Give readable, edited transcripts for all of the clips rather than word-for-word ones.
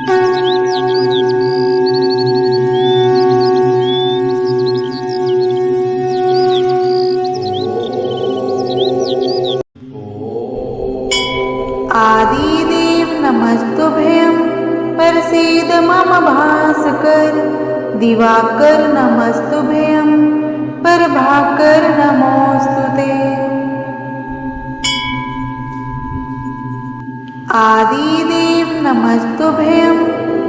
आदिदेव नमस्तुभ्यं प्रसीद मम भास्कर। दिवाकर नमस्तुभ्यं प्रभाकर नमोस्तुते। आदिदेव नमस्तुभ्यं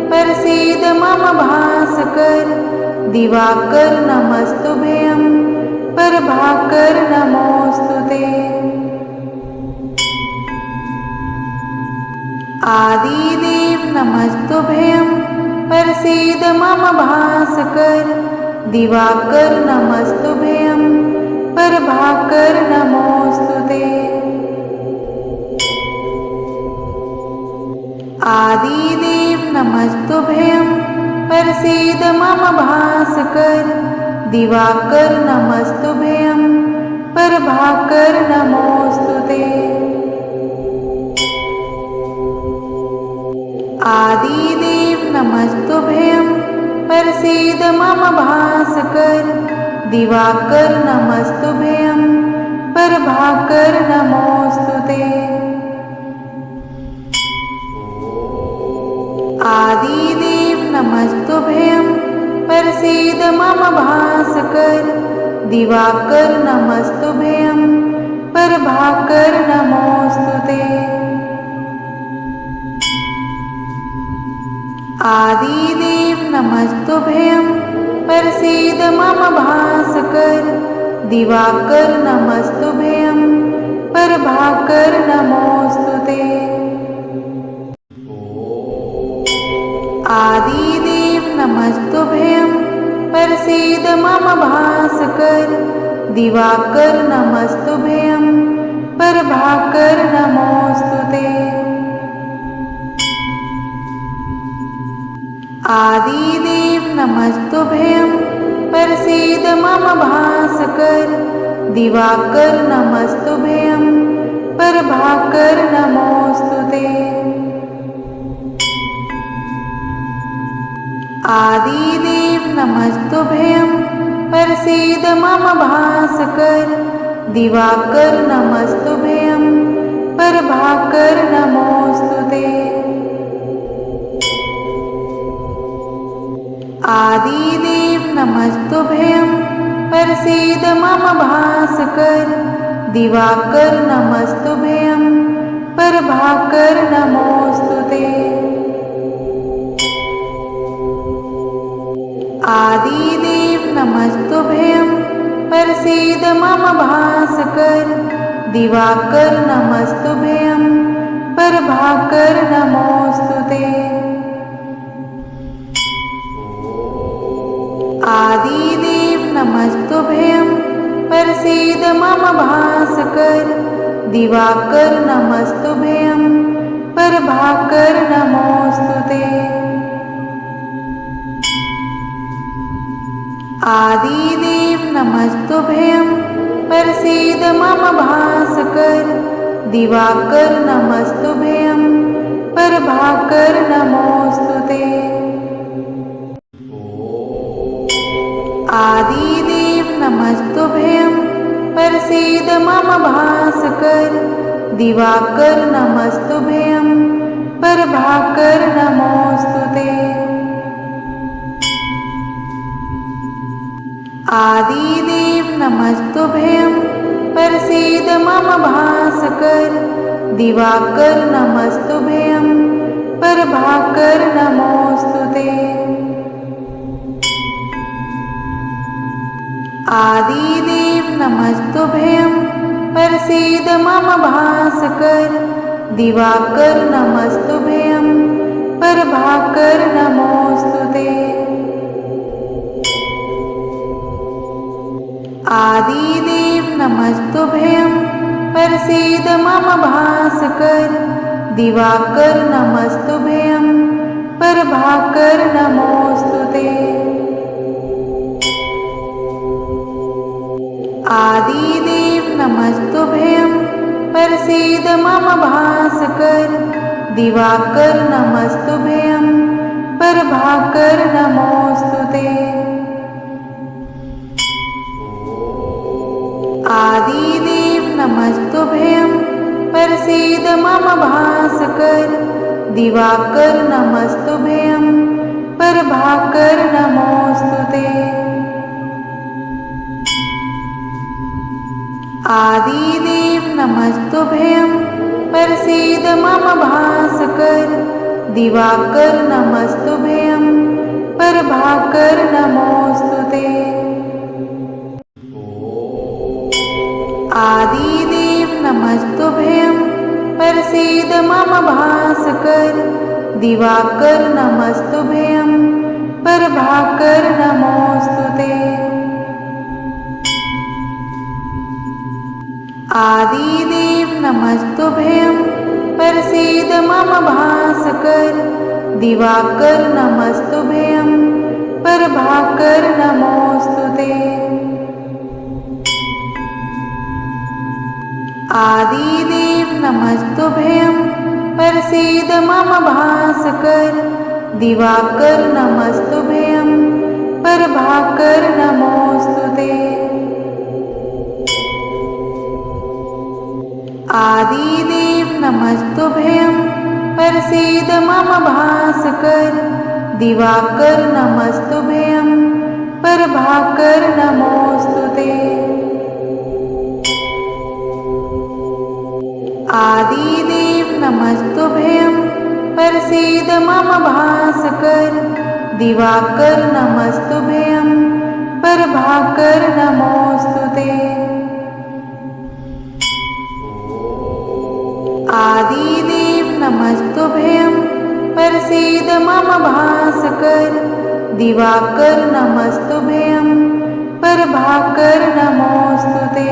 प्रसीद मम भास्कर। दिवाकर नमस्तुभ्यं प्रभाकर नमोस्तुते। आदिदेव नमस्तुभ्यं प्रसीद मम भास्कर। दिवाकर नमस्तुभ्यं प्रभाकर नमोस्तुते। आदिदेव नमस्तुभ्यं प्रसीद मम भास्कर। दिवाकर नमस्तुभ्यं प्रभाकर नमोस्तुते। आदिदेव नमस्तुभ्यं प्रसीद मम भास्कर। दिवाकर नमस्तुभ्यं प्रभाकर नमोस्तुते। आदिदेव नमस्तुभ्यं प्रसीद मम भास्कर। दिवाकर नमस्तुभ्यं प्रभाकर नमोस्तुते। आदिदेव नमस्तुभ्यं प्रसीद मम भास्कर। दिवाकर नमस्तुभ्यं प्रभाकर नमोस्तुते। आदिदेव नमस्तुभ्यं प्रसीद मम भास्कर। दिवाकर नमस्तुभ्यं प्रभाकर नमोस्तुते। आदिदेव नमस्तुभ्यं प्रसीद मम भास्कर। दिवाकर नमस्तुभ्यं प्रभाकर नमोस्तुते। आदिदेव नमस्तुभ्यं प्रसीद मम भास्कर। दिवाकर नमस्तुभ्यं प्रभाकर नमोस्तुते। आदिदेव नमस्तुभ्यं प्रसीद मम भास्कर। दिवाकर नमस्तुभ्यं प्रभाकर नमोस्तुते। आदिदेव नमस्तुभ्यं प्रसीद मम भास्कर। दिवाकर नमस्तुभ्यं प्रभाकर नमोस्तुते। आदिदेव नमस्तुभ्यं प्रसीद मम भास्कर। दिवाकर नमस्तुभ्यं प्रभाकर नमोस्तुते। आदिदेव नमस्तुभ्यं प्रसीद मम भास्कर। दिवाकर नमस्तुभ्यं प्रभाकर नमोस्तुते। आदिदेव नमस्तुभ्यं प्रसीद मम भास्कर। दिवाकर नमस्तुभ्यं प्रभाकर नमोस्तुते। आदिदेव नमस्तुभ्यं प्रसीद मम भास्कर। दिवाकर नमस्तुभ्यं प्रभाकर नमोस्तुते। आदिदेव नमस्तुभ्यं प्रसीद मम भास्कर। दिवाकर नमस्तुभ्यं प्रभाकर नमोस्तुते। आदिदेव नमस्तुभ्यं प्रसीद मम भास्कर। दिवाकर नमस्तुभ्यं प्रभाकर नमोस्तुते। आदिदेव नमस्तुभ्यं प्रसीद मम भास्कर। दिवाकर नमस्तुभ्यं नमस्कर दिवाकर नमस्तुभ्यं प्रभाकर नमोस्तुते। आदिदेव नमस्तुभ्यं प्रसीद मम भास्कर दिवाकर नमस्तुभ्यं प्रभाकर नमोस्तुते। आदिदेव नमस्तुभ्यं प्रसीद मम भास्कर दिवाकर नमस्तुभ्यं प्रभाकर नमोस्तुते। आदिदेव नमस्तुभ्यं प्रसीद मम भास्कर दिवाकर नमस्तुभ्यं प्रभाकर नमोस्तुते। आदिदेव नमस्तुभ्यं प्रसीद मम भास्कर दिवाकर नमस्तुभ्यं प्रभाकर नमोस्तुते। आदिदेव नमस्तुभ्यं प्रसीद मम भास्कर दिवाकर नमस्तुभ्यं प्रभाकर नमोस्तुते। आदिदेव नमस्तुभ्यं प्रसीद मम भास्कर दिवाकर नमस्तुभ्यं प्रभाकर नमोस्तुते। आदिदेव नमस्तुभ्यं प्रसीद मम भास्कर दिवाकर नमस्तुभ्यं प्रभाकर नमोस्तुते।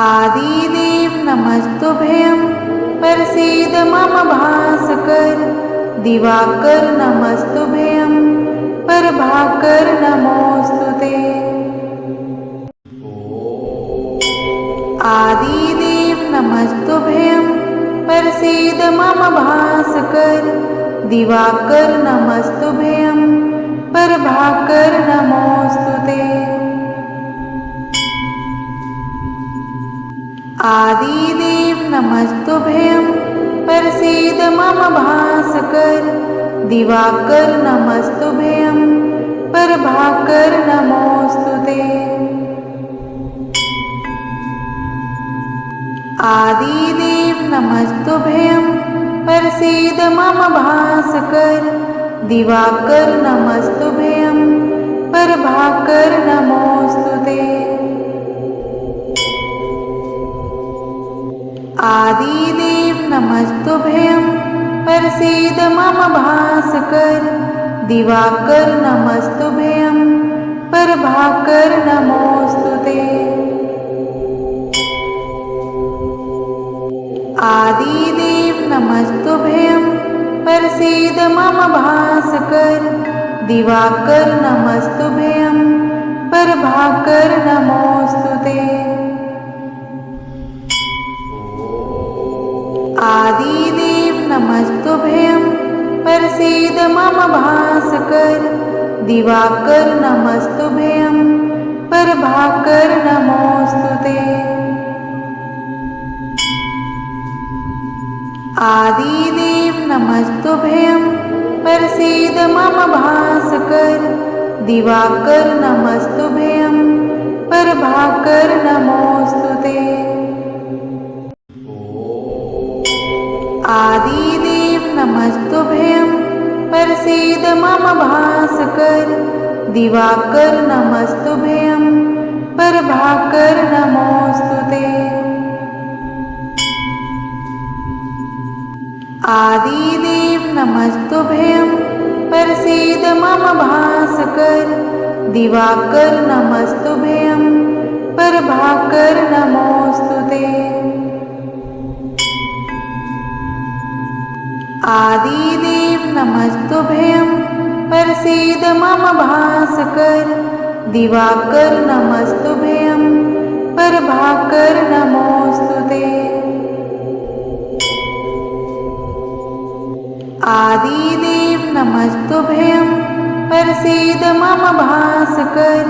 आदिदेव नमस्तुभ्यं प्रसीद मम भास्कर दिवाकर नमस्तुभ्यं प्रभाकर नमोस्तुते। आदिदेव नमस्तुभ्यं प्रसीद मम भास्कर दिवाकर नमस्तुभ्यं प्रभाकर नमोस्तुते। आदिदेव नमस्तुभ्यं प्रसीद मम भास्कर दिवाकर नमस्तुभ्यं प्रभाकर नमोस्तुते। आदिदेव नमस्तुभ्यं प्रसीद मम भास्कर दिवाकर नमस्तुभ्यं प्रभाकर नमोस्तुते। आदिदेव नमस्तुभ्यं प्रसीद मम भास्कर दिवाकर नमस्तुभ्यं प्रभाकर नमोस्तुते। आदिदेव नमस्तुभ्यं प्रसीद मम भास्कर दिवाकर नमस्तुभ्यं प्रभाकर नमोस्तुते। आदिदेव नमस्तुभ्यं प्रसीद मम भास्कर दिवाकर नमस्तुभ्यं प्रभाकर नमोस्तुते। आदिदेव नमस्तुभ्यं प्रसीद मम भास्कर दिवाकर नमस्तुभ्यं प्रभाकर नमोस्तुते। आदिदेव नमस्तुभ्यं प्रसीद मम भास्कर दिवाकर नमस्तुभ्यं प्रभाकर नमोस्तुते। आदिदेव नमस्तुभ्यं प्रसीद मम भास्कर दिवाकर नमस्तुभ्यं प्रभाकर नमोस्तुते। आदिदेव नमस्तुभ्यं प्रसीद मम भास्कर दिवाकर नमस्तुभ्यं प्रभाकर नमोस्तुते। आदिदेव नमस्तुभ्यं प्रसीद मम भास्कर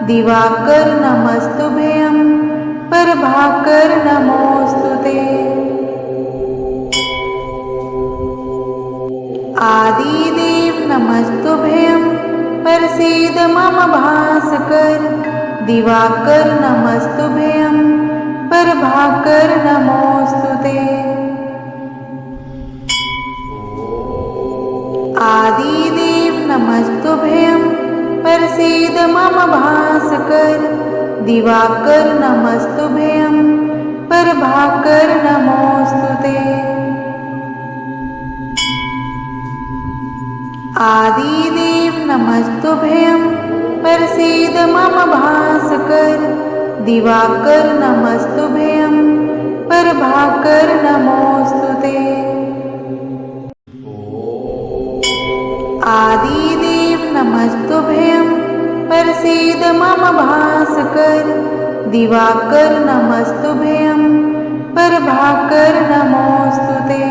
दिवाकर नमस्तुभ्यं प्रभाकर प्रभाकर नमोस्तुते। आदिदेव नमस्तुभ्यं प्रसीद मम भास्कर। दिवाकर नमस्तुभ्यं प्रभाकर नमोस्तुते। आदिदेव नमस्तुभ्यं प्रसीद मम भास्कर। दिवाकर नमस्तुभ्यं प्रभाकर नमोस्तुते। आदिदेव नमस्तुभ्यं प्रसीद मम भास्कर। दिवाकर नमस्तुभ्यं प्रभाकर नमोस्तुते। आदिदेव नमस्तुभ्यं प्रसीद मम भास्कर। दिवाकर नमस्तुभ्यं प्रभाकर नमोस्तुते।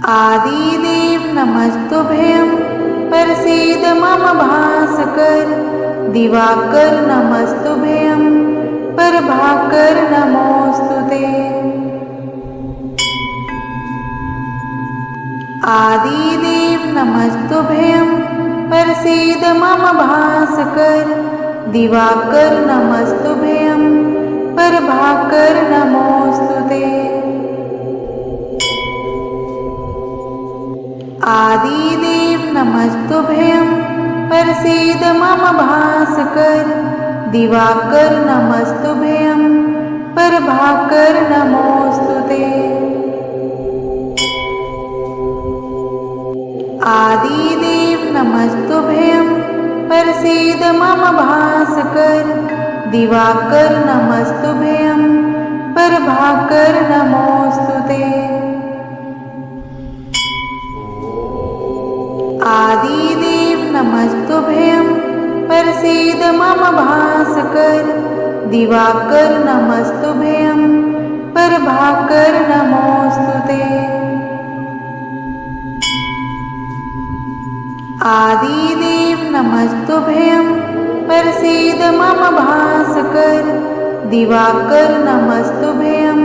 आदिदेव नमस्तुभ्यं प्रसीद मम भास्कर। दिवाकर नमस्तुभ्यं प्रभाकर नमोस्तुते। आदिदेव नमस्तुभ्यं प्रसीद मम भास्कर। दिवाकर नमस्तुभ्यं प्रभाकर नमोस्तुते। आदिदेव नमस्तुभ्यं प्रसीद मम भास्कर। दिवाकर नमस्तुभ्यं प्रभाकर नमोस्तुते। आदिदेव नमस्तुभ्यं प्रसीद मम भास्कर। दिवाकर नमस्तुभ्यं प्रभाकर नमोस्तुते। आदिदेव नमस्तुभ्यं प्रसीद मम भास्कर। दिवाकर नमस्तुभ्यं प्रभाकर नमोस्तुते। आदिदेव नमस्तुभ्यं प्रसीद मम भास्कर। दिवाकर नमस्तुभ्यं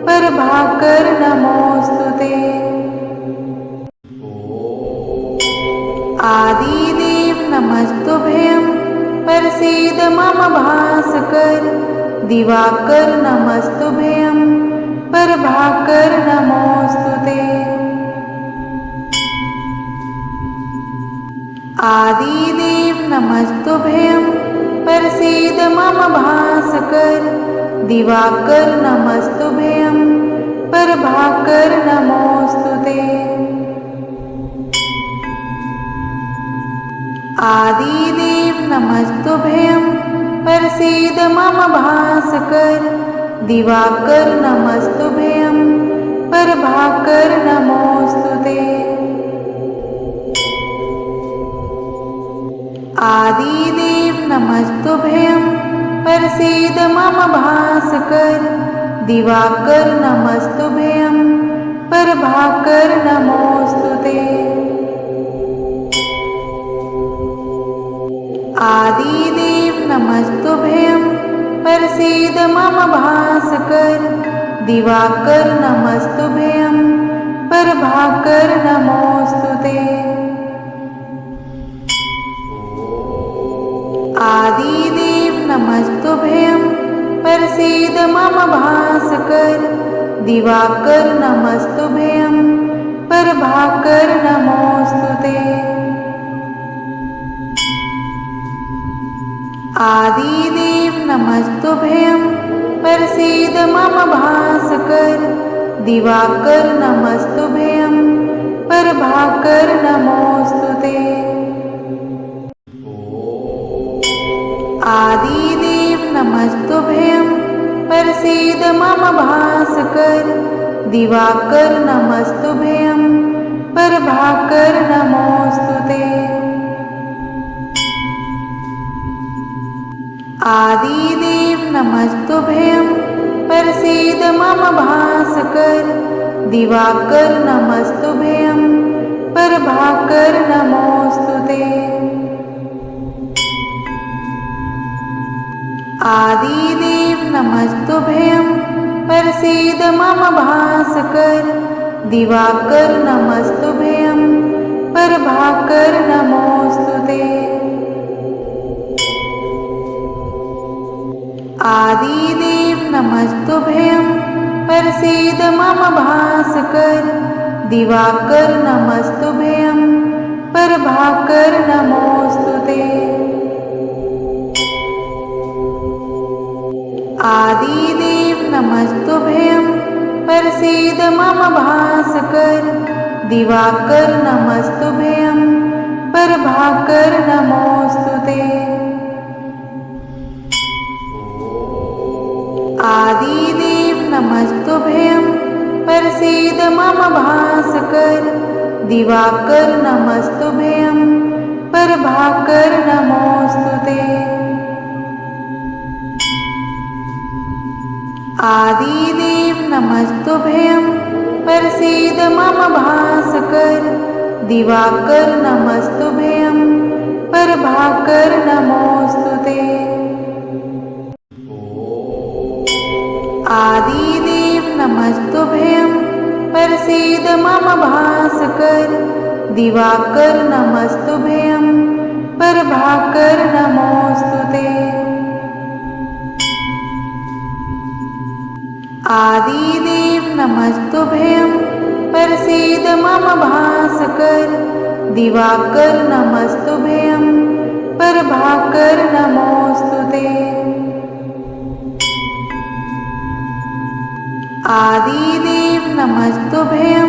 प्रभाकर नमोस्तुते। आदिदेव नमस्तुभ्यं प्रसीद मम भास्कर। दिवाकर नमस्तुभ्यं प्रभाकर नमोस्तुते। आदिदेव नमस्तुभ्यं प्रसीद मम भास्कर। दिवाकर नमस्तुभ्यं प्रभाकर नमोस्तुते। आदिदेव नमस्तुभ्यं प्रसीद मम भास्कर। दिवाकर नमस्तुभ्यं प्रभाकर नमोस्तुते। आदिदेव नमस्तुभ्यं प्रसीद मम भास्कर। दिवाकर नमस्तुभ्यं प्रभाकर नमोस्तुते। आदिदेव नमस्तुभ्यं प्रसीद मम भास्कर। दिवाकर नमस्तुभ्यं प्रभाकर नमोस्तुते। आदिदेव नमस्तुभ्यं प्रसीद मम भास्कर। दिवाकर नमस्तुभ्यं प्रभाकर नमोस्तुते। आदिदेव नमस्तुभ्यं प्रसीद मम भास्कर। दिवाकर नमस्तुभ्यं प्रभाकर नमोस्तुते। आदिदेव नमस्तुभ्यं प्रसीद मम भास्कर। दिवाकर नमस्तुभ्यं प्रभाकर नमोस्तुते। आदिदेव नमस्तुभ्यं प्रसीद मम भास्कर। दिवाकर नमस्तुभ्यं प्रभाकर नमोस्तुते। आदिदेव नमस्तुभ्यं प्रसीद मम भास्कर दिवाकर नमस्तुभ्यं प्रभाकर नमोस्तुते। आदिदेव नमस्तुभ्यं प्रसीद मम भास्कर दिवाकर नमस्तुभ्यं प्रभाकर नमोस्तुते। आदिदेव नमस्तुभ्यं प्रसीद मम भास्कर दिवाकर नमस्तुभ्यं प्रभाकर नमोस्तुते। आदिदेव नमस्तुभ्यं प्रसीद मम भास्कर दिवाकर नमस्तुभ्यं प्रभाकर नमोस्तुते। आदिदेव नमस्तुभ्यं प्रसीद मम भास्कर दिवाकर नमस्तुभ्यं प्रभाकर नमोस्तुते। आदिदेव नमस्तुभ्यं प्रसीद मम भास्कर दिवाकर नमस्तुभ्यं प्रभाकर नमोस्तुते। आदिदेव नमस्तुभ्यं प्रसीद मम भास्कर दिवाकर नमस्तुभ्यं प्रभाकर नमोस्तुते। आदिदेव नमस्तुभ्यं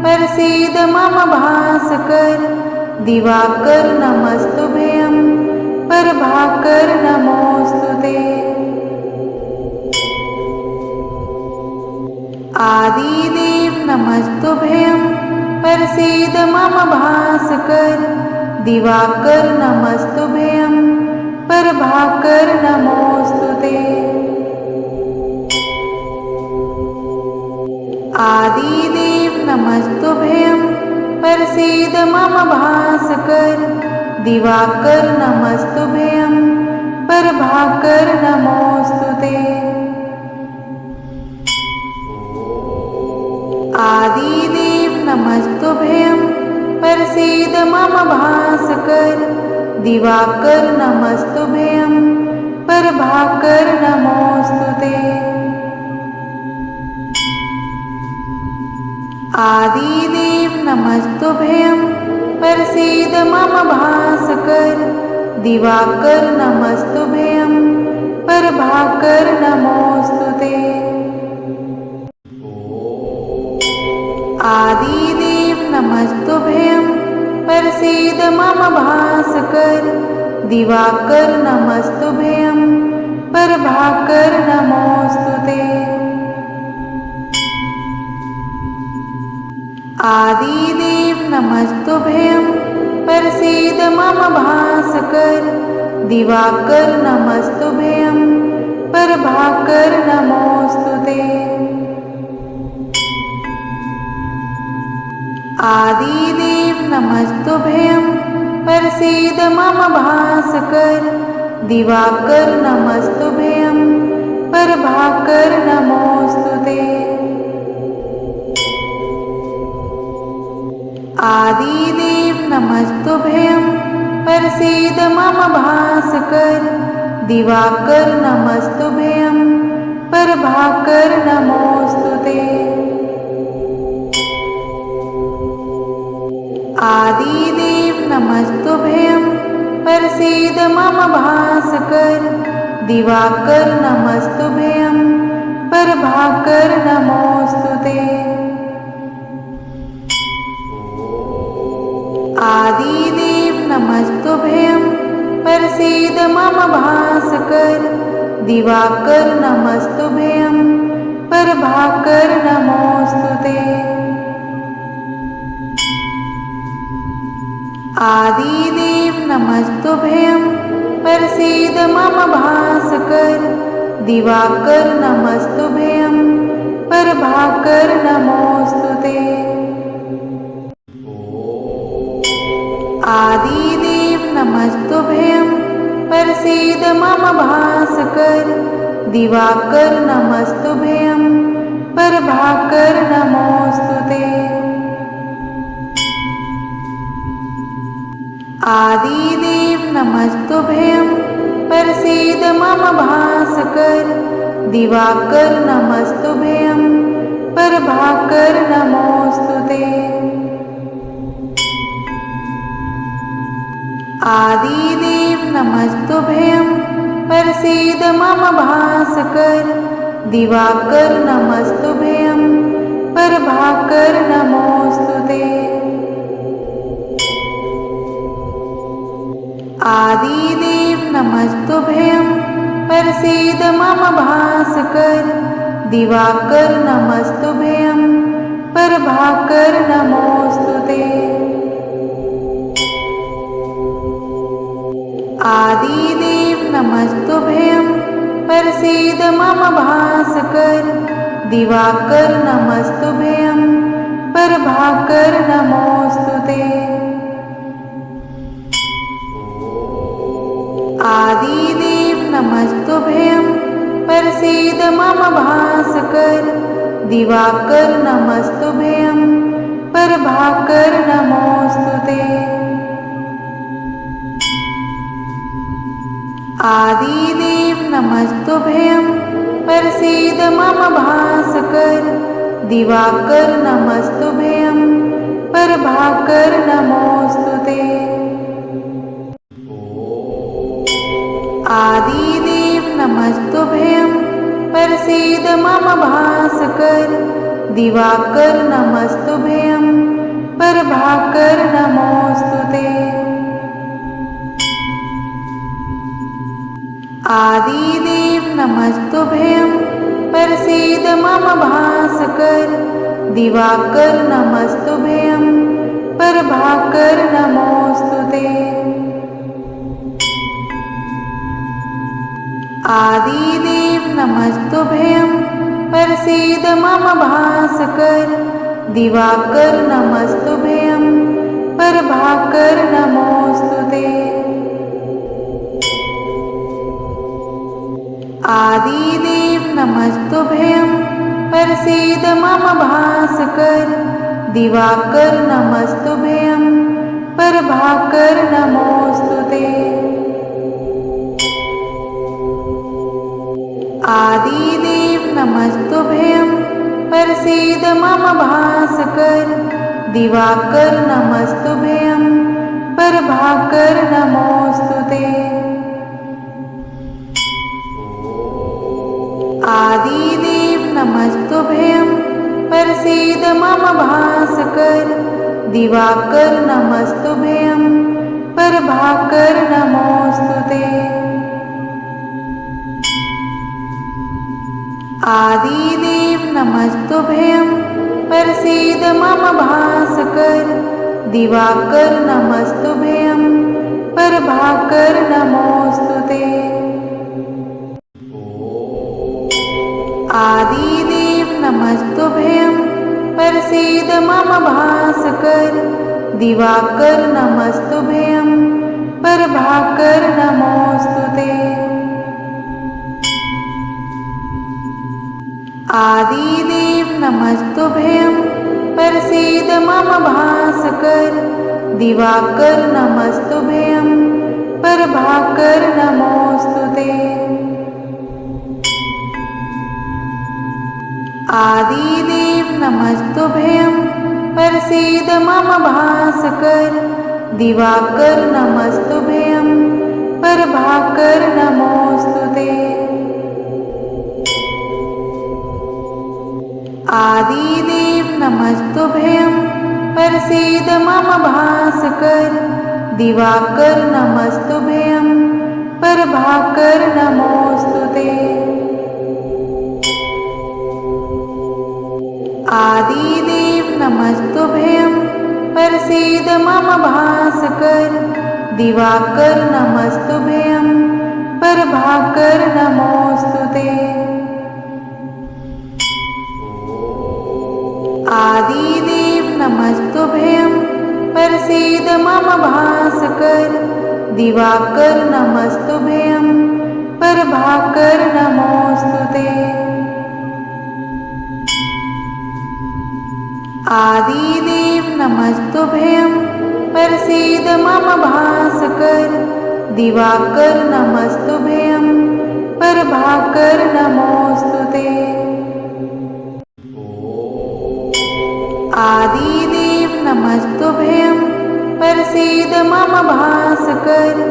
प्रसीद मम भास्कर दिवाकर नमस्तुभ्यं प्रभाकर नमोस्तुते। आदिदेव नमस्तुभ्यं प्रसीद मम भास्कर दिवाकर नमस्तुभ्यं प्रभाकर नमोस्तुते। आदिदेव नमस्तुभ्यं प्रसीद मम भास्कर दिवाकर नमस्तुभ्यं प्रभाकर नमोस्तुते। आदिदेव नमस्तुभ्यं प्रसीद मम भास्कर दिवाकर नमस्तुभ्यं प्रभाकर नमोस्तुते। आदिदेव नमस्तुभ्यं प्रसीद मम भास्कर दिवाकर नमस्तुभ्यं प्रभाकर नमोस्तुते। आदिदेव नमस्तुभ्यं प्रसीद मम भास्कर दिवाकर नमस्तुभ्यं प्रभाकर नमोस्तुते। आदिदेव नमस्तुभ्यं प्रसीद मम भास्कर दिवाकर नमस्तुभ्यं प्रभाकर नमोस्तुते। आदिदेव नमस्तुभ्यं प्रसीद मम भास्कर दिवाकर नमस्तुभ्यं प्रभाकर नमोस्तुते। आदिदेव नमस्तुभ्यं प्रसीद मम भास्कर दिवाकर नमस्तुभ्यं प्रभाकर नमोस्तुते। आदिदेव नमस्तुभ्यं प्रसीद मम भास्कर दिवाकर नमस्तुभ्यं प्रभाकर नमोस्तुते। आदिदेव नमस्तुभ्यं प्रसीद मम भास्कर दिवाकर नमस्तुभ्यं प्रभाकर नमोस्तुते। आदिदेव नमस्तुभ्यं प्रसीद मम भास्कर दिवाकर नमस्तुभ्यं प्रभाकर नमोस्तुते। आदिदेव नमस्तुभ्यं प्रसीद मम भास्कर भास्कर दिवाकर नमस्तुभ्यं प्रभाकर नमोस्तुते। आदिदेव नमस्तुभ्यं प्रसीद मम भास्कर दिवाकर नमस्तुभ्यं प्रभाकर नमोस्तुते। आदिदेव नमस्तुभ्यं प्रसीद मम भास्कर दिवाकर नमस्तुभ्यं प्रभाकर नमोस्तुते। आदिदेव नमस्तुभ्यं प्रसीद मम भास्कर दिवाकर नमस्तुभ्यं प्रभाकर नमोस्तुते। आदिदेव नमस्तुभ्यं प्रसीद मम भास्कर दिवाकर नमस्तुभ्यं प्रभाकर नमोस्तुते। आदिदेव नमस्तुभ्यं प्रसीद मम भास्कर दिवाकर नमस्तुभ्यं प्रभाकर नमोस्तुते। आदिदेव नमस्तुभ्यं प्रसीद मम भास्कर दिवाकर नमस्तुभ्यं प्रभाकर नमोस्तुते। आदिदेव नमस्तुभ्यं प्रसीद मम भास्कर दिवाकर नमस्तुभ्यं प्रभाकर नमोस्तुते। आदिदेव नमस्तुभ्यं प्रसीद मम भास्कर दिवाकर नमस्तुभ्यं प्रभाकर नमोस्तुते। आदिदेव नमस्तुभ्यं प्रसीद मम भास्कर दिवाकर नमस्तुभ्यं प्रभाकर नमोस्तुते। आदिदेव नमस्तुभ्यं प्रसीद मम भास्कर दिवाकर नमस्तुभ्यं प्रभाकर नमोस्तुते। आदिदेव नमस्तुभ्यं प्रसीद मम भास्कर दिवाकर नमस्तुभ्यं प्रभाकर नमोस्तुते। आदिदेव नमस्तुभ्यं प्रसीद मम भास्कर दिवाकर नमस्तुभ्यं प्रभाकर नमोस्तुते। आदिदेव नमस्तुभ्यं प्रसीद मम भास्कर दिवाकर नमस्तुभ्यं प्रभाकर नमोस्तुते। आदिदेव नमस्तुभ्यं प्रसीद मम भास्कर दिवाकर नमस्तुभ्यं प्रभाकर नमोस्तुते। आदिदेव नमस्तुभ्यं प्रसीद मम भास्कर दिवाकर नमस्तुभ्यं प्रभाकर नमोस्तुते। आदिदेव नमस्तुभ्यं प्रसीद मम भास्कर दिवाकर नमस्तुभ्यं प्रभाकर नमोस्तुते। आदिदेव नमस्तुभ्यं प्रसीद मम भास्कर दिवाकर नमस्तुभ्यं प्रभाकर नमोस्तुते। आदिदेव नमस्तुभ्यं प्रसीद मम भास्कर दिवाकर नमस्तुभ्यं प्रभाकर नमोस्तुते। आदिदेव नमस्तुभ्यं प्रसीद मम भास्कर दिवाकर नमस्तुभ्यं प्रभाकर नमोस्तुते। आदिदेव नमस्तुभ्यं प्रसीद मम भास्कर। दिवाकर नमस्तुभ्यं प्रभाकर नमोस्तुते। आदिदेव नमस्तुभ्यं प्रसीद मम भास्कर।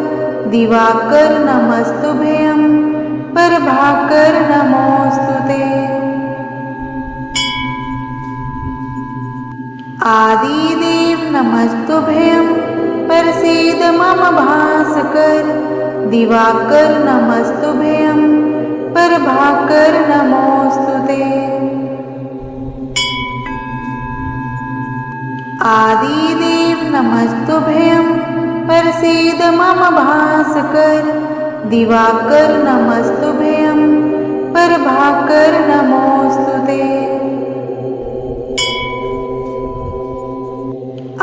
दिवाकर नमस्तुभ्यं प्रभाकर नमोस्तुते। आदिदेव नमस्तुभ्यं प्रसीद मम भास्कर। दिवाकर नमस्तुभ्यं प्रभाकर नमोस्तुते। आदिदेव नमस्तुभ्यं प्रसीद मम भास्कर। दिवाकर नमस्तुभ्यं प्रभाकर नमोस्तुते।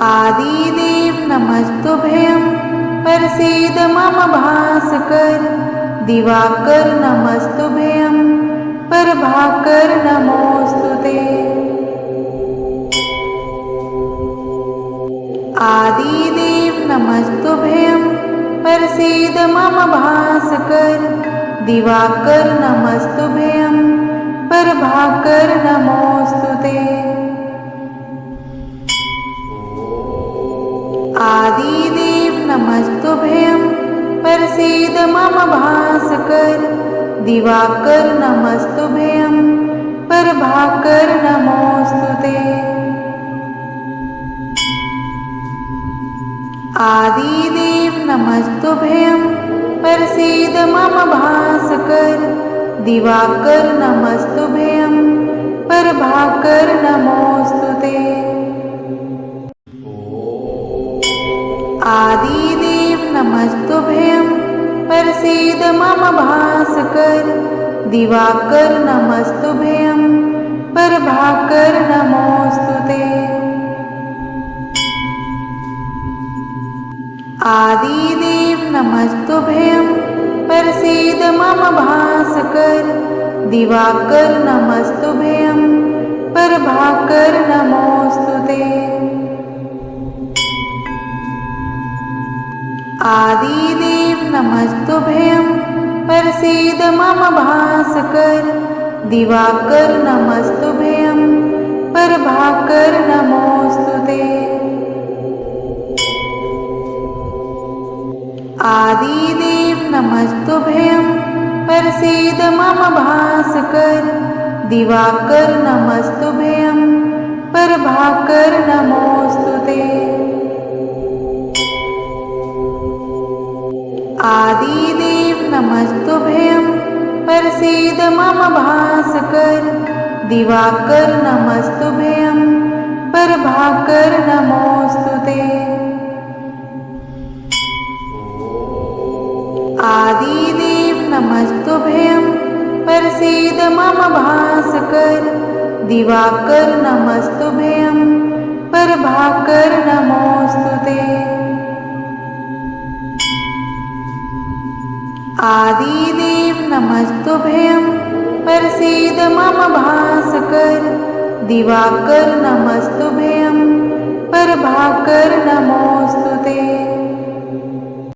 आदिदेव नमस्तुभ्यं प्रसीद मम भास्कर। दिवाकर नमस्तुभ्यं प्रभाकर नमोस्तुते। आदिदेव नमस्तुभ्यं प्रसीद मम भास्कर। दिवाकर नमस्तुभ्यं प्रभाकर नमोस्तुते। आदिदेव नमस्तुभ्यं प्रसीद मम भास्कर। दिवाकर नमस्तुभ्यं प्रभाकर नमोस्तुते। आदिदेव नमस्तुभ्यं प्रसीद मम भास्कर। दिवाकर नमस्तुभ्यं प्रभाकर नमोस्तुते। आदिदेव नमस्तुभ्यं प्रसीद मम भास्कर। दिवाकर नमस्तुभ्यं प्रभाकर नमोस्तुते। आदिदेव नमस्तुभ्यं प्रसीद मम भास्कर। दिवाकर नमस्तुभ्यं प्रभाकर नमोस्तुते। आदिदेव नमस्तुभ्यं प्रसीद मम भास्कर। दिवाकर नमस्तुभ्यं प्रभाकर नमोस्तुते। आदिदेव नमस्तुभ्यं प्रसीद मम भास्कर। दिवाकर नमस्तुभ्यं प्रभाकर नमोस्तुते। आदिदेव नमस्तुभ्यं प्रसीद मम भास्कर। दिवाकर नमस्तुभ्यं प्रभाकर नमोस्तुते। आदिदेव नमस्तुभ्यं प्रसीद मम भास्कर। दिवाकर नमस्तुभ्यं प्रभाकर नमोस्तुते। आदिदेव नमस्तुभ्यं प्रसीद मम भास्कर। दिवाकर नमस्तुभ्यं प्रभाकर नमोस्तुते।